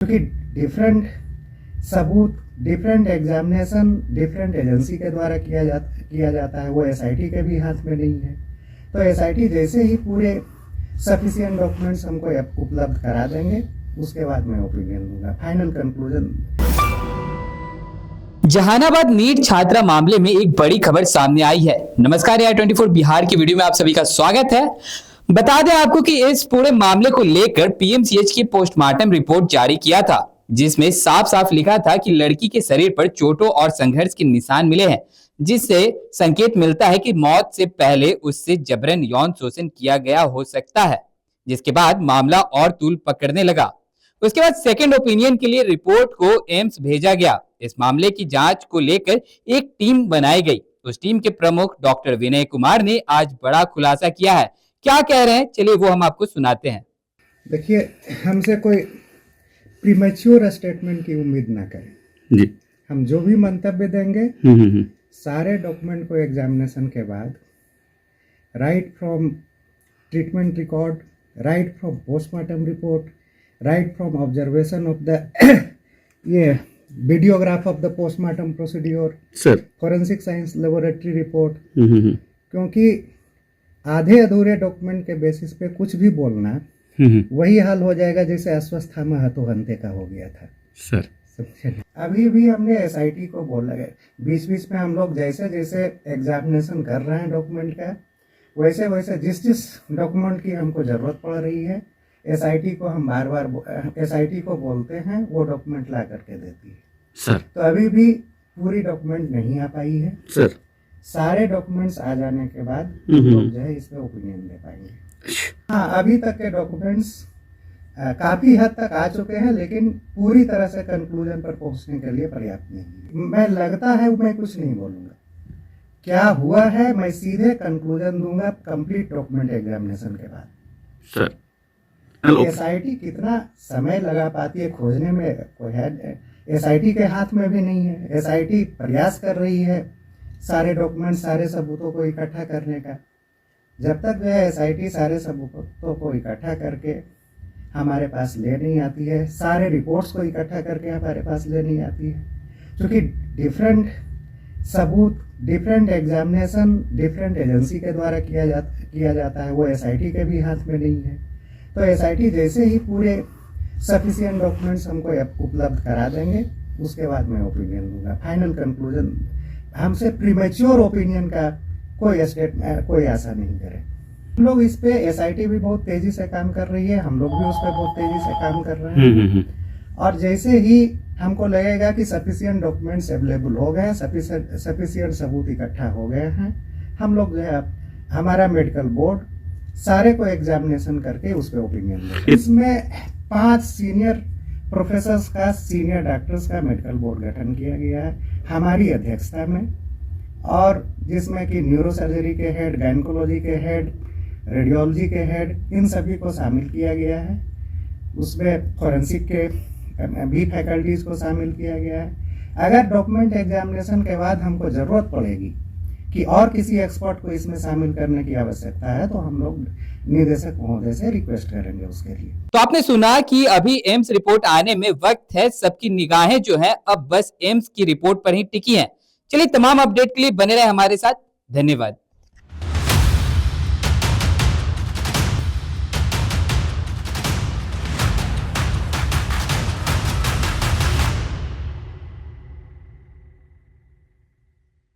क्योंकि डिफरेंट सबूत, different examination different agency के द्वारा किया जाता है, वो एसआईटी के भी हाथ में नहीं है। तो एसआईटी जैसे ही पूरे सफिशिएंट डॉक्यूमेंट्स हमको उपलब्ध करा देंगे, उसके बाद मैं ओपिनियन दूंगा। Final conclusion. जहानाबाद नीट छात्रा मामले में एक बड़ी खबर सामने आई है। नमस्कार, यार 24 बिहार की वीडियो में आप सभी का स्वागत है। बता दें आपको कि इस पूरे मामले को लेकर पीएमसीएच की पोस्टमार्टम रिपोर्ट जारी किया था, जिसमें साफ साफ लिखा था कि लड़की के शरीर पर चोटों और संघर्ष के निशान मिले हैं, जिससे संकेत मिलता है कि मौत से पहले उससे जबरन यौन शोषण किया गया हो सकता है। जिसके बाद मामला और तूल पकड़ने लगा। उसके बाद सेकंड ओपिनियन के लिए रिपोर्ट को एम्स भेजा गया। इस मामले की जांच को लेकर एक टीम बनाई गई। उस टीम के प्रमुख डॉक्टर विनय कुमार ने आज बड़ा खुलासा किया है। क्या कह रहे हैं, चलिए वो हम आपको सुनाते हैं। देखिए, हमसे कोई प्रीमेच्योर स्टेटमेंट की उम्मीद ना करें जी। हम जो भी मंतव्य देंगे सारे डॉक्यूमेंट को एग्जामिनेशन के बाद, right from treatment record, right from postmortem report, right from observation of the ये videograph of the postmortem procedure, sir forensic science laboratory report, क्योंकि आधे अधूरे डॉक्यूमेंट के बेसिस पे कुछ भी बोलना वही हाल हो जाएगा जैसे अस्वस्थामा हतोहंते का हो गया था सर। अभी भी हमने एसआईटी को बोला है, बीच बीच में हम लोग जैसे जैसे एग्जामिनेशन कर रहे हैं डॉक्यूमेंट का, वैसे वैसे जिस जिस डॉक्यूमेंट की हमको जरूरत पड़ रही है, एसआईटी को हम बार बार एसआईटी को बोलते हैं, वो डॉक्यूमेंट ला करके देती है सर। तो अभी भी पूरी डॉक्यूमेंट नहीं आ पाई है सर। सारे डॉक्यूमेंट्स आ जाने के बाद लोग जो है इस पे ओपिनियन दे पाएंगे। हाँ, अभी तक के डॉक्यूमेंट्स काफी हद तक आ चुके हैं, लेकिन पूरी तरह से कंक्लूजन पर पहुंचने के लिए पर्याप्त नहीं। मैं लगता है मैं कुछ नहीं बोलूंगा, क्या हुआ है मैं सीधे कंक्लूजन दूंगा कंप्लीट डॉक्यूमेंट एग्जामिनेशन के बाद सर। एसआईटी कितना समय लगा पाती है खोजने में, कोई है एसआईटी के हाथ में भी नहीं है। एसआईटी प्रयास कर रही है सारे डॉक्यूमेंट, सारे सबूतों को इकट्ठा करने का। जब तक जो है एसआईटी सारे सबूतों को इकट्ठा करके हमारे पास ले नहीं आती है, सारे रिपोर्ट्स को इकट्ठा करके हमारे पास ले नहीं आती है, क्योंकि डिफरेंट सबूत, डिफरेंट एग्जामिनेशन डिफरेंट एजेंसी के द्वारा किया जाता है, वो एसआईटी के भी हाथ में नहीं है। तो एसआईटी जैसे ही पूरे सफिशिएंट डॉक्यूमेंट्स हमको उपलब्ध करा देंगे, उसके बाद मैं ओपिनियन दूंगा। Final conclusion. हमसे प्रीमेच्योर ओपिनियन का कोई आशा नहीं करें। हम लोग इस पे एसआईटी भी बहुत तेजी से काम कर रही है, हम लोग भी उस पर बहुत तेजी से काम कर रहे हैं। और जैसे ही हमको लगेगा कि सफिशिएंट डॉक्यूमेंट्स अवेलेबल हो गए, सफिशिएंट सबूत इकट्ठा हो गए हैं, हम लोग जो है हमारा मेडिकल बोर्ड सारे को एग्जामिनेशन करके उस पर ओपिनियन देगा। इसमें 5 सीनियर प्रोफेसर्स का, सीनियर डॉक्टर्स का मेडिकल बोर्ड गठन किया गया है हमारी अध्यक्षता में, और जिसमें कि न्यूरोसर्जरी के हेड, गायनकोलॉजी के हेड, रेडियोलॉजी के हेड, इन सभी को शामिल किया गया है। उसमें फॉरेंसिक के भी फैकल्टीज को शामिल किया गया है। अगर डॉक्यूमेंट एग्जामिनेशन के बाद हमको जरूरत पड़ेगी कि और किसी एक्सपर्ट को इसमें शामिल करने की आवश्यकता है, तो हम लोग निदेशक महोदय से रिक्वेस्ट करेंगे उसके लिए। तो आपने सुना कि अभी एम्स रिपोर्ट आने में वक्त है। सबकी निगाहें जो है अब बस एम्स की रिपोर्ट पर ही टिकी हैं। चलिए, तमाम अपडेट के लिए बने रहे हमारे साथ। धन्यवाद।